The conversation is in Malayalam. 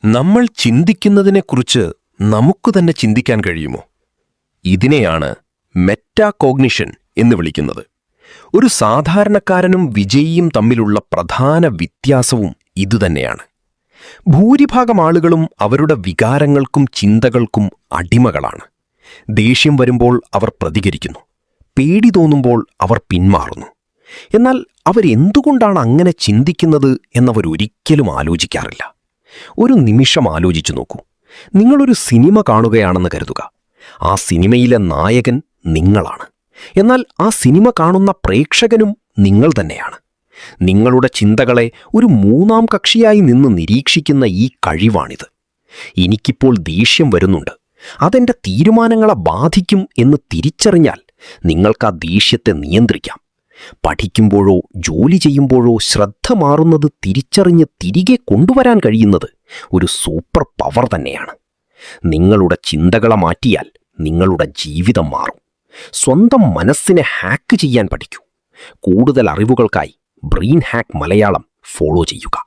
നമ്മൾ ചിന്തിക്കുന്നതിനെക്കുറിച്ച് നമുക്ക് തന്നെ ചിന്തിക്കാൻ കഴിയുമോ? ഇതിനെയാണ് മെറ്റാകോഗ്നിഷൻ എന്ന് വിളിക്കുന്നത്. ഒരു സാധാരണക്കാരനും വിജയിയും തമ്മിലുള്ള പ്രധാന വ്യത്യാസവും ഇതുതന്നെയാണ്. ഭൂരിഭാഗം ആളുകളും അവരുടെ വികാരങ്ങൾക്കും ചിന്തകൾക്കും അടിമകളാണ്. ദേഷ്യം വരുമ്പോൾ അവർ പ്രതികരിക്കുന്നു. പേടി തോന്നുമ്പോൾ അവർ പിന്മാറുന്നു. എന്നാൽ അവരെന്തുകൊണ്ടാണ് അങ്ങനെ ചിന്തിക്കുന്നത് എന്നവരൊരിക്കലും ആലോചിക്കാറില്ല. ഒരു നിമിഷം ആലോചിച്ചു നോക്കൂ. നിങ്ങളൊരു സിനിമ കാണുകയാണെന്ന് കരുതുക. ആ സിനിമയിലെ നായകൻ നിങ്ങളാണ്. എന്നാൽ ആ സിനിമ കാണുന്ന പ്രേക്ഷകനും നിങ്ങൾ തന്നെയാണ്. നിങ്ങളുടെ ചിന്തകളെ ഒരു മൂന്നാം കക്ഷിയായി നിന്ന് നിരീക്ഷിക്കുന്ന ഈ കഴിവാണിത്. എനിക്കിപ്പോൾ ദേഷ്യം വരുന്നുണ്ട്, അതെന്റെ തീരുമാനങ്ങളെ ബാധിക്കും എന്ന് തിരിച്ചറിഞ്ഞാൽ നിങ്ങൾക്ക് ആ ദേഷ്യത്തെ നിയന്ത്രിക്കാം. പഠിക്കുമ്പോഴോ ജോലി ചെയ്യുമ്പോഴോ ശ്രദ്ധ മാറുന്നത് തിരിച്ചറിഞ്ഞ് തിരികെ കൊണ്ടുവരാൻ കഴിയുന്നത് ഒരു സൂപ്പർ പവർ തന്നെയാണ്. നിങ്ങളുടെ ചിന്തകളെ മാറ്റിയാൽ നിങ്ങളുടെ ജീവിതം മാറും. സ്വന്തം മനസ്സിനെ ഹാക്ക് ചെയ്യാൻ പഠിക്കൂ. കൂടുതൽ അറിവുകൾക്കായി ബ്രെയിൻ ഹാക്ക് മലയാളം ഫോളോ ചെയ്യുക.